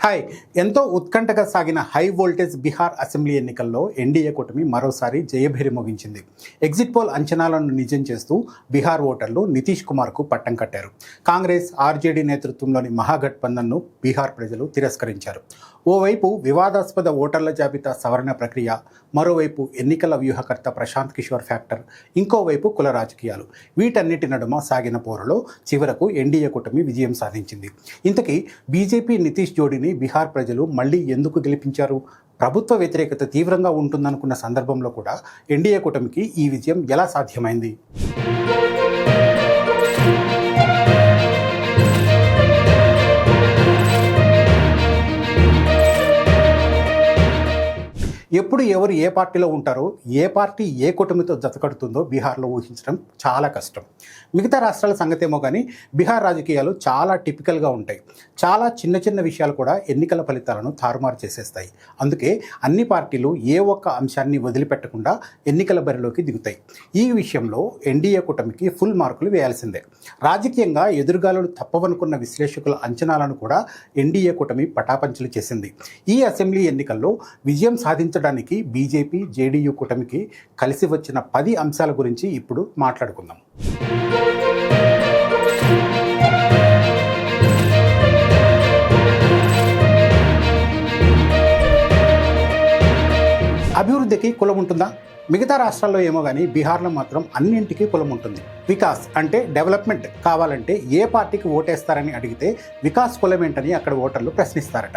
Hi. ఎంతో ఉత్కంఠగా సాగిన హై వోల్టేజ్ బీహార్ అసెంబ్లీ ఎన్నికల్లో ఎన్డీఏ కూటమి మరోసారి జయభేరి మోగించింది. ఎగ్జిట్ పోల్ అంచనాలను నిజం చేస్తూ బీహార్ ఓటర్లు నితీష్ కుమార్కు పట్టం కట్టారు. కాంగ్రెస్, ఆర్జేడీ నేతృత్వంలోని మహాగఠబంధన్ను బీహార్ ప్రజలు తిరస్కరించారు. ఓవైపు వివాదాస్పద ఓటర్ల జాబితా సవరణ ప్రక్రియ, మరోవైపు ఎన్నికల వ్యూహకర్త ప్రశాంత్ కిషోర్ ఫ్యాక్టర్, ఇంకోవైపు కుల రాజకీయాలు. వీటన్నిటి నడుమ సాగిన పోరులో చివరకు ఎన్డీఏ కూటమి విజయం సాధించింది. ఇంతకీ బీజేపీ నితీష్ జోడీని బీహార్ ప్రజలు మళ్లీ ఎందుకు గెలిపించారు? ప్రభుత్వ వ్యతిరేకత తీవ్రంగా ఉంటుందనుకున్న సందర్భంలో కూడా ఎన్డీఏ కూటమికి ఈ విజయం ఎలా సాధ్యమైంది? ఎప్పుడు ఎవరు ఏ పార్టీలో ఉంటారో, ఏ పార్టీ ఏ కూటమితో జతకడుతుందో బీహార్లో ఊహించడం చాలా కష్టం. మిగతా రాష్ట్రాల సంగతేమో కానీ బీహార్ రాజకీయాలు చాలా టిపికల్గా ఉంటాయి. చాలా చిన్న చిన్న విషయాలు కూడా ఎన్నికల ఫలితాలను తారుమారు చేసేస్తాయి. అందుకే అన్ని పార్టీలు ఏ ఒక్క అంశాన్ని వదిలిపెట్టకుండా ఎన్నికల బరిలోకి దిగుతాయి. ఈ విషయంలో ఎన్డీఏ కూటమికి ఫుల్ మార్కులు వేయాల్సిందే. రాజకీయంగా ఎదురుగాలులు తప్పవనుకున్న విశ్లేషకుల అంచనాలను కూడా ఎన్డీఏ కూటమి పటాపంచలు చేసింది. ఈ అసెంబ్లీ ఎన్నికల్లో విజయం సాధించడానికి బీజేపీ, జేడీయూ కూటమికి కలిసి వచ్చిన 10 అంశాల గురించి ఇప్పుడు మాట్లాడుకుందాం. అభివృద్ధికి కులం ఉంటుందా? మిగతా రాష్ట్రాల్లో ఏమో కానీ బీహార్లో మాత్రం అన్నింటికీ కులం ఉంటుంది. వికాస్ అంటే డెవలప్మెంట్ కావాలంటే ఏ పార్టీకి ఓటేస్తారని అడిగితే వికాస్ కులం ఏంటని అక్కడ ఓటర్లు ప్రశ్నిస్తారట.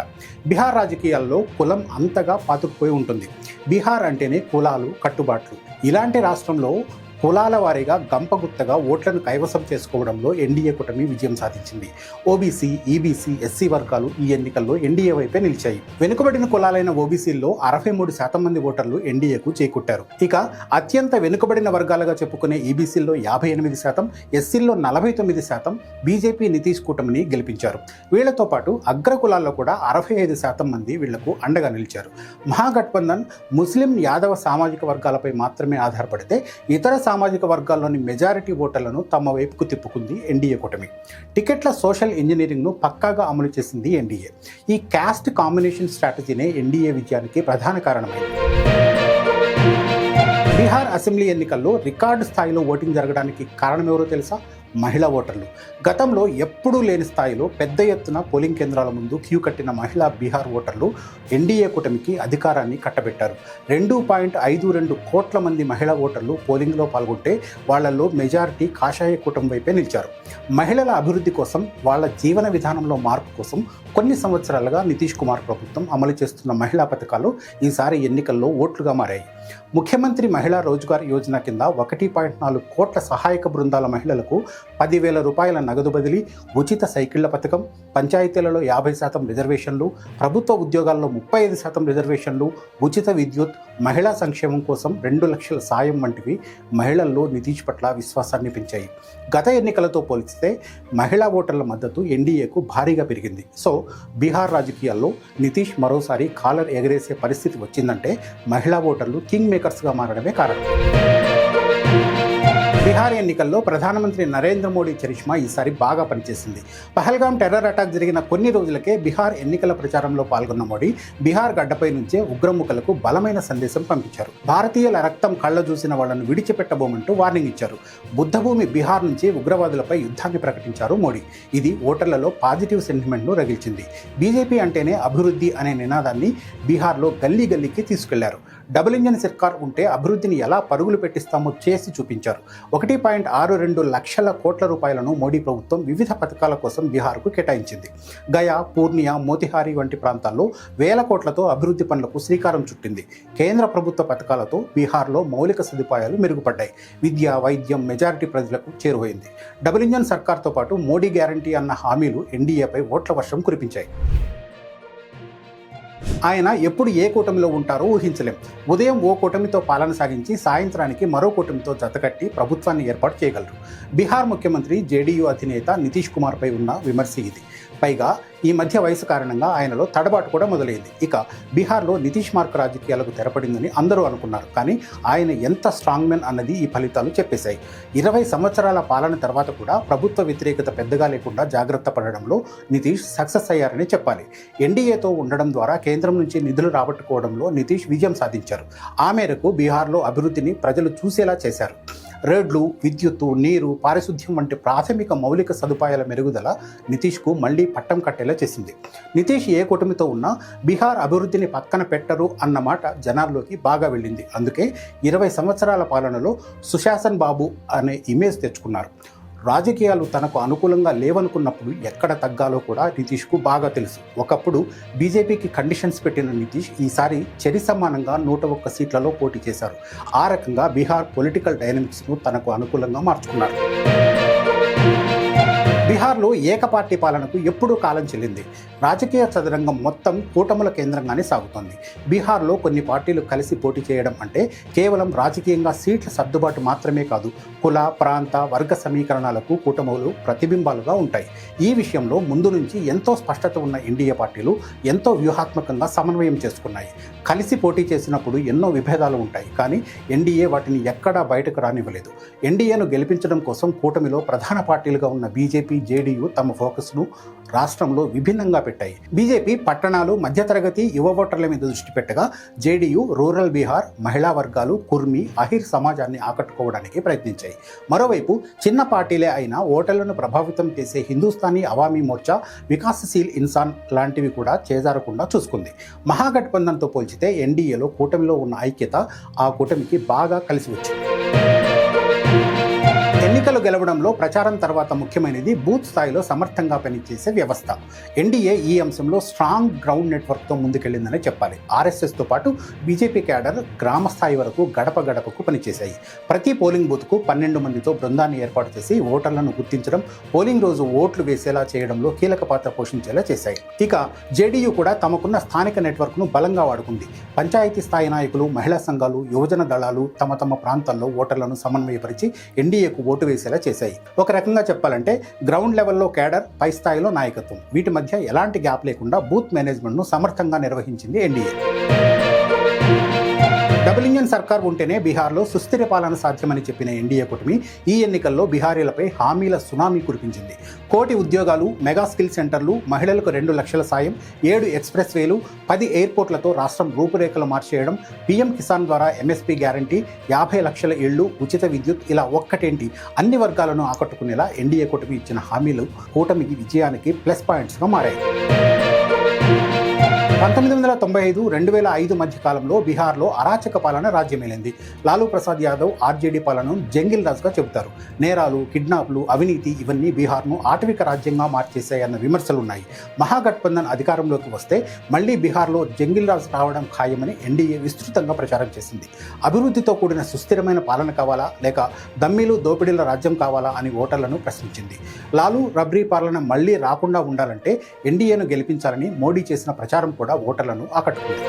బీహార్ రాజకీయాల్లో కులం అంతగా పాతుకుపోయి ఉంటుంది. బీహార్ అంటేనే కులాలు, కట్టుబాట్లు. ఇలాంటి రాష్ట్రంలో కులాల వారీగా గంపగుత్తగా ఓట్లను కైవసం చేసుకోవడంలో ఎన్డీఏ కూటమి విజయం సాధించింది. ఓబీసీ, ఈబీసీ, ఎస్సీ వర్గాలు ఈ ఎన్నికల్లో ఎన్డీఏ వైపే నిలిచాయి. వెనుకబడిన కులాలైన ఓబీసీల్లో 63% మంది ఓటర్లు ఎన్డీఏకు చేకూట్టారు. ఇక అత్యంత వెనుకబడిన వర్గాలుగా చెప్పుకునే ఈబీసీల్లో 58%, ఎస్సీల్లో 49% బీజేపీ నితీష్ కూటమిని గెలిపించారు. వీళ్లతో పాటు అగ్ర కులాల్లో కూడా 65% మంది వీళ్లకు అండగా నిలిచారు. మహాగఠబంధన్ ముస్లిం, యాదవ సామాజిక వర్గాలపై మాత్రమే ఆధారపడితే ఇతర సామాజిక వర్గాల్లోని మెజారిటీ ఓటర్లను తమ వైపుకు తిప్పుకుంది ఎన్డీఏ కూటమి. టికెట్ల సోషల్ ఇంజనీరింగ్ను పక్కాగా అమలు చేసింది ఎన్డీఏ. ఈ క్యాస్ట్ కాంబినేషన్ స్ట్రాటజీనే ఎన్డీఏ విజయానికి ప్రధాన కారణమైంది. బీహార్ అసెంబ్లీ ఎన్నికల్లో రికార్డు స్థాయిలో ఓటింగ్ జరగడానికి కారణం ఎవరో తెలుసా? మహిళా ఓటర్లు. గతంలో ఎప్పుడూ లేని స్థాయిలో పెద్ద ఎత్తున పోలింగ్ కేంద్రాల ముందు క్యూ కట్టిన మహిళా బీహార్ ఓటర్లు ఎన్డీఏ కూటమికి అధికారాన్ని కట్టబెట్టారు. 2.52 కోట్ల మంది మహిళా ఓటర్లు పోలింగ్లో పాల్గొంటే వాళ్లలో మెజారిటీ కాషాయ కూటమి వైపే నిలిచారు. మహిళల అభివృద్ధి కోసం, వాళ్ల జీవన విధానంలో మార్పు కోసం కొన్ని సంవత్సరాలుగా నితీష్ కుమార్ ప్రభుత్వం అమలు చేస్తున్న మహిళా పథకాలు ఈసారి ఎన్నికల్లో ఓట్లుగా మారాయి. ముఖ్యమంత్రి మహిళా రోజ్గార్ యోజన కింద 1.4 కోట్ల సహాయక బృందాల మహిళలకు 10,000 రూపాయల నగదు బదిలీ, ఉచిత సైకిళ్ల పథకం, పంచాయతీలలో 50% రిజర్వేషన్లు, ప్రభుత్వ ఉద్యోగాల్లో 35% రిజర్వేషన్లు, ఉచిత విద్యుత్, మహిళా సంక్షేమం కోసం 2 లక్షల సాయం వంటివి మహిళల్లో నితీష్ పట్ల విశ్వాసాన్ని పెంచాయి. గత ఎన్నికలతో పోల్చితే మహిళా ఓటర్ల మద్దతు ఎన్డీఏకు భారీగా పెరిగింది. సో బీహార్ రాజకీయాల్లో నితీష్ మరోసారి కాలర్ ఎగరేసే పరిస్థితి వచ్చిందంటే మహిళా ఓటర్లు కింగ్ మేకర్స్గా మారడమే కారణం. బీహార్ ఎన్నికల్లో ప్రధానమంత్రి నరేంద్ర మోడీ చరిష్మా ఈసారి బాగా పనిచేసింది. పహల్గాం టెర్రర్ అటాక్ జరిగిన కొన్ని రోజులకే బీహార్ ఎన్నికల ప్రచారంలో పాల్గొన్న మోడీ బీహార్ గడ్డపై నుంచే ఉగ్రముఖలకు బలమైన సందేశం పంపించారు. భారతీయుల రక్తం కళ్ళ చూసిన వాళ్లను విడిచిపెట్టబోమంటూ వార్నింగ్ ఇచ్చారు. బుద్ధభూమి బీహార్ నుంచి ఉగ్రవాదులపై యుద్ధాన్ని ప్రకటించారు మోడీ. ఇది ఓటర్లలో పాజిటివ్ సెంటిమెంట్ను రగిల్చింది. బీజేపీ అంటేనే అభివృద్ధి అనే నినాదాన్ని బీహార్లో గల్లీ గల్లీకి తీసుకెళ్లారు. డబుల్ ఇంజన్ సర్కార్ ఉంటే అభివృద్ధిని ఎలా పరుగులు పెట్టిస్తామో చేసి చూపించారు. 1.62 లక్షల కోట్ల రూపాయలను మోడీ ప్రభుత్వం వివిధ పథకాల కోసం బీహార్కు కేటాయించింది. గయా, పూర్నియా, మోతిహారీ వంటి ప్రాంతాల్లో వేల కోట్లతో అభివృద్ధి పనులకు శ్రీకారం చుట్టింది. కేంద్ర ప్రభుత్వ పథకాలతో బీహార్లో మౌలిక సదుపాయాలు మెరుగుపడ్డాయి. విద్య, వైద్యం మెజారిటీ ప్రజలకు చేరువైంది. డబుల్ ఇంజన్ సర్కార్తో పాటు మోడీ గ్యారంటీ అన్న హామీలు ఎన్డీఏపై ఓట్ల వర్షం కురిపించాయి. ఆయన ఎప్పుడు ఏ కూటమిలో ఉంటారో ఊహించలేం. ఉదయం ఓ కూటమితో పాలన సాగించి సాయంత్రానికి మరో కూటమితో జతకట్టి ప్రభుత్వాన్ని ఏర్పాటు చేయగలరు. బీహార్ ముఖ్యమంత్రి, జేడీయూ అధినేత నితీష్ కుమార్పై ఉన్న విమర్శ ఇది. పైగా ఈ మధ్య వయసు కారణంగా ఆయనలో తడబాటు కూడా మొదలైంది. ఇక బీహార్లో నితీష్ మార్క్ రాజకీయాలకు తెరపడిందని అందరూ అనుకున్నారు. కానీ ఆయన ఎంత స్ట్రాంగ్ మెన్ అన్నది ఈ ఫలితాలు చెప్పేశాయి. 20 సంవత్సరాల పాలన తర్వాత కూడా ప్రభుత్వ వ్యతిరేకత పెద్దగా లేకుండా జాగ్రత్త పడడంలో నితీష్ సక్సెస్ అయ్యారని చెప్పాలి. ఎన్డీఏతో ఉండడం ద్వారా కేంద్రం నుంచి నిధులు రాబట్టుకోవడంలో నితీష్ విజయం సాధించారు. ఆ మేరకు బీహార్లో అభివృద్ధిని ప్రజలు చూసేలా చేశారు. రోడ్లు, విద్యుత్తు, నీరు, పారిశుద్ధ్యం వంటి ప్రాథమిక మౌలిక సదుపాయాల మెరుగుదల నితీష్కు మళ్లీ పట్టం కట్టేలా చేసింది. నితీష్ ఏ కూటమితో ఉన్నా బీహార్ అభివృద్ధిని పక్కన పెట్టరు అన్న మాట జనాల్లోకి బాగా వెళ్ళింది. అందుకే 20 సంవత్సరాల పాలనలో సుశాసన్ బాబు అనే ఇమేజ్ తెచ్చుకున్నారు. రాజకీయాలు తనకు అనుకూలంగా లేవనుకున్నప్పుడు ఎక్కడ తగ్గాలో కూడా నితీష్కు బాగా తెలుసు. ఒకప్పుడు బీజేపీకి కండిషన్స్ పెట్టిన నితీష్ ఈసారి చెరి సమానంగా 101 సీట్లలో పోటీ చేశారు. ఆ రకంగా బీహార్ పొలిటికల్ డైనమిక్స్ను తనకు అనుకూలంగా మార్చుకున్నారు. బీహార్లో ఏకపార్టీ పాలనకు ఎప్పుడూ కాలం చెల్లింది. రాజకీయ చదరంగం మొత్తం కూటముల కేంద్రంగానే సాగుతోంది. బీహార్లో కొన్ని పార్టీలు కలిసి పోటీ చేయడం అంటే కేవలం రాజకీయంగా సీట్ల సర్దుబాటు మాత్రమే కాదు, కుల, ప్రాంత, వర్గ సమీకరణాలకు కూటములు ప్రతిబింబాలుగా ఉంటాయి. ఈ విషయంలో ముందు నుంచి ఎంతో స్పష్టత ఉన్న ఎన్డీఏ పార్టీలు ఎంతో వ్యూహాత్మకంగా సమన్వయం చేసుకున్నాయి. కలిసి పోటీ చేసినప్పుడు ఎన్నో విభేదాలు ఉంటాయి, కానీ ఎన్డీఏ వాటిని ఎక్కడా బయటకు రానివ్వలేదు. ఎన్డీఏను గెలిపించడం కోసం కూటమిలో ప్రధాన పార్టీలుగా ఉన్న బీజేపీ, జేడీయూ తమ ఫోకస్ను రాష్ట్రంలో విభిన్నంగా పెట్టాయి. బీజేపీ పట్టణాలు, మధ్యతరగతి, యువ ఓటర్ల మీద దృష్టి పెట్టగా జేడీయూ రూరల్ బీహార్, మహిళా వర్గాలు, కుర్మి, అహిర్ సమాజాన్ని ఆకట్టుకోవడానికి ప్రయత్నించాయి. మరోవైపు చిన్న పార్టీలే అయినా ఓటర్లను ప్రభావితం చేసే హిందుస్థానీ అవామీ మోర్చా, వికాసశీల్ ఇన్సాన్ లాంటివి కూడా చేజారకుండా చూసుకుంది. మహాగఠబంధన్తో పోల్చితే ఎన్డీఏలో కూటమిలో ఉన్న ఐక్యత ఆ కూటమికి బాగా కలిసి వచ్చింది. ఎన్నికలు గెలవడంలో ప్రచారం తర్వాత ముఖ్యమైనది బూత్ స్థాయిలో సమర్థంగా పనిచేసే వ్యవస్థ. ఎన్డీఏ ఈ అంశంలో స్ట్రాంగ్ గ్రౌండ్ నెట్వర్క్తో ముందుకెళ్లిందనే చెప్పాలి. ఆర్ఎస్ఎస్తో పాటు బీజేపీ క్యాడర్ గ్రామ స్థాయి వరకు గడప గడపకు పనిచేశాయి. ప్రతి పోలింగ్ బూత్కు 12 మందితో బృందాన్ని ఏర్పాటు చేసి ఓటర్లను గుర్తించడం, పోలింగ్ రోజు ఓట్లు వేసేలా చేయడంలో కీలక పాత్ర పోషించేలా చేశాయి. ఇక జేడీయూ కూడా తమకున్న స్థానిక నెట్వర్క్ను బలంగా వాడుకుంది. పంచాయతీ స్థాయి నాయకులు, మహిళా సంఘాలు, యువజన దళాలు తమ తమ ప్రాంతాల్లో ఓటర్లను సమన్వయపరిచి ఎన్డీఏకు ఓటు వేసేలా చేశాయి. ఒక రకంగా చెప్పాలంటే గ్రౌండ్ లెవెల్లో కేడర్, పై స్థాయిలో నాయకత్వం, వీటి మధ్య ఎలాంటి గ్యాప్ లేకుండా బూత్ మేనేజ్మెంట్ను సమర్థంగా నిర్వహించింది ఎన్డీఏ. డబుల్ ఇంజన్ సర్కార్ ఉంటేనే బీహార్లో సుస్థిర పాలన సాధ్యమని చెప్పిన ఎన్డీఏ కూటమి ఈ ఎన్నికల్లో బీహారీలపై హామీల సునామీ కురిపించింది. 1 కోటి ఉద్యోగాలు, మెగా స్కిల్ సెంటర్లు, మహిళలకు 2 లక్షల సాయం, 7 ఎక్స్ప్రెస్ వేలు, 10 ఎయిర్పోర్ట్లతో రాష్ట్రం రూపురేఖలు మార్చేయడం, పీఎం కిసాన్ ద్వారా ఎంఎస్పీ గ్యారంటీ, 50 లక్షల ఇళ్లు, ఉచిత విద్యుత్, ఇలా ఒక్కటేంటి అన్ని వర్గాలను ఆకట్టుకునేలా ఎన్డీఏ కూటమి ఇచ్చిన హామీలు కూటమికి విజయానికి ప్లస్ పాయింట్స్గా మారాయి. 1995-2005 మధ్య కాలంలో బీహార్లో అరాచక పాలన రాజ్యమేలింది. లాలూ ప్రసాద్ యాదవ్ ఆర్జేడీ పాలనను జంగిల్ రాజ్గా చెబుతారు. నేరాలు, కిడ్నాప్లు, అవినీతి ఇవన్నీ బీహార్ను ఆటవిక రాజ్యంగా మార్చేశాయన్న విమర్శలున్నాయి. మహాగఠబంధన్ అధికారంలోకి వస్తే మళ్లీ బీహార్లో జంగిల్ రాజ్ రావడం ఖాయమని ఎన్డీఏ విస్తృతంగా ప్రచారం చేసింది. అభివృద్ధితో కూడిన సుస్థిరమైన పాలన కావాలా, లేక దమ్మీలు, దోపిడీల రాజ్యం కావాలా అని ఓటర్లను ప్రశ్నించింది. లాలూ రబ్రీ పాలన మళ్లీ రాకుండా ఉండాలంటే ఎన్డీఏను గెలిపించాలని మోడీ చేసిన ప్రచారం కూడా ఓటర్లను ఆకట్టుకుంది.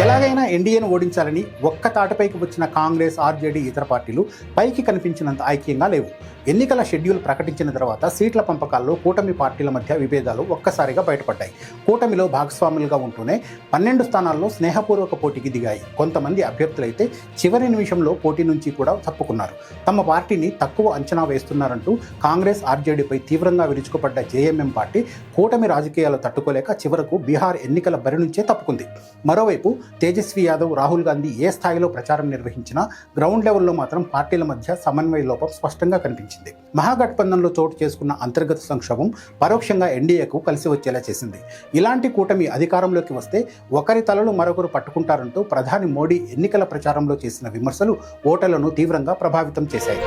ఎలాగైనా ఎన్డీఏను ఓడించాలని ఒక్క తాటిపైకి వచ్చిన కాంగ్రెస్, ఆర్జేడీ, ఇతర పార్టీలు పైకి కనిపించినంత ఐక్యంగా లేవు. ఎన్నికల షెడ్యూల్ ప్రకటించిన తర్వాత సీట్ల పంపకాల్లో కూటమి పార్టీల మధ్య విభేదాలు ఒక్కసారిగా బయటపడ్డాయి. కూటమిలో భాగస్వాములుగా ఉంటూనే 12 స్థానాల్లో స్నేహపూర్వక పోటీకి దిగాయి. కొంతమంది అభ్యర్థులైతే చివరి నిమిషంలో పోటీ నుంచి కూడా తప్పుకున్నారు. తమ పార్టీని తక్కువ అంచనా వేస్తున్నారంటూ కాంగ్రెస్, ఆర్జేడీపై తీవ్రంగా విరుచుకుపడ్డ జేఎంఎం పార్టీ కూటమి రాజకీయాలు తట్టుకోలేక చివరకు బీహార్ ఎన్నికల బరి నుంచే తప్పుకుంది. మరోవైపు తేజస్వి యాదవ్, రాహుల్ గాంధీ ఏ స్థాయిలో ప్రచారం నిర్వహించినా గ్రౌండ్ లెవెల్లో మాత్రం పార్టీల మధ్య సమన్వయ లోపం స్పష్టంగా కనిపించింది. మహాగఠబంధన్లో చోటు చేసుకున్న అంతర్గత సంక్షోభం పరోక్షంగా ఎన్డీఏకు కలిసి వచ్చేలా చేసింది. ఇలాంటి కూటమి అధికారంలోకి వస్తే ఒకరి తలలు మరొకరు పట్టుకుంటారంటూ ప్రధాని మోడీ ఎన్నికల ప్రచారంలో చేసిన విమర్శలు ఓటర్లను తీవ్రంగా ప్రభావితం చేశాయి.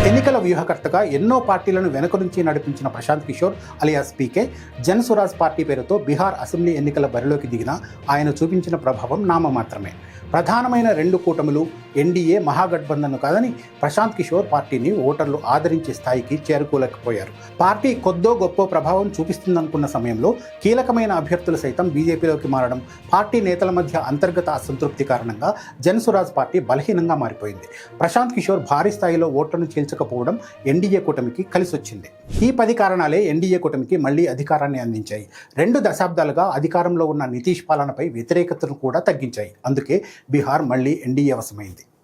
ఎన్నికల వ్యూహకర్తగా ఎన్నో పార్టీలను వెనుక నుంచి నడిపించిన ప్రశాంత్ కిషోర్ అలియాస్ పీకే జనసురాజ్ పార్టీ పేరుతో బీహార్ అసెంబ్లీ ఎన్నికల బరిలోకి దిగినా ఆయన చూపించిన ప్రభావం నామమాత్రమే. ప్రధానమైన రెండు కూటములు ఎన్డీఏ మహాగఠబంధన్ కాదని ప్రశాంత్ కిషోర్ పార్టీని ఓటర్లు ఆదరించే స్థాయికి చేరుకోలేకపోయారు. పార్టీ కొద్దో గొప్ప ప్రభావం చూపిస్తుందనుకున్న సమయంలో కీలకమైన అభ్యర్థులు సైతం బీజేపీలోకి మారడం, పార్టీ నేతల మధ్య అంతర్గత అసంతృప్తి కారణంగా జనసురాజ్ పార్టీ బలహీనంగా మారిపోయింది. ప్రశాంత్ కిషోర్ భారీ స్థాయిలో ఓట్లను చీల్చకపోవడం ఎన్డీఏ కూటమికి కలిసొచ్చింది. ఈ 10 కారణాలే ఎన్డీఏ కూటమికి మళ్లీ అధికారాన్ని అందించాయి. 2 దశాబ్దాలుగా అధికారంలో ఉన్న నితీష్ పాలనపై వ్యతిరేకతను కూడా తగ్గించాయి. అందుకే బీహార్ మళ్లీ ఎన్డీఏ వశమైంది.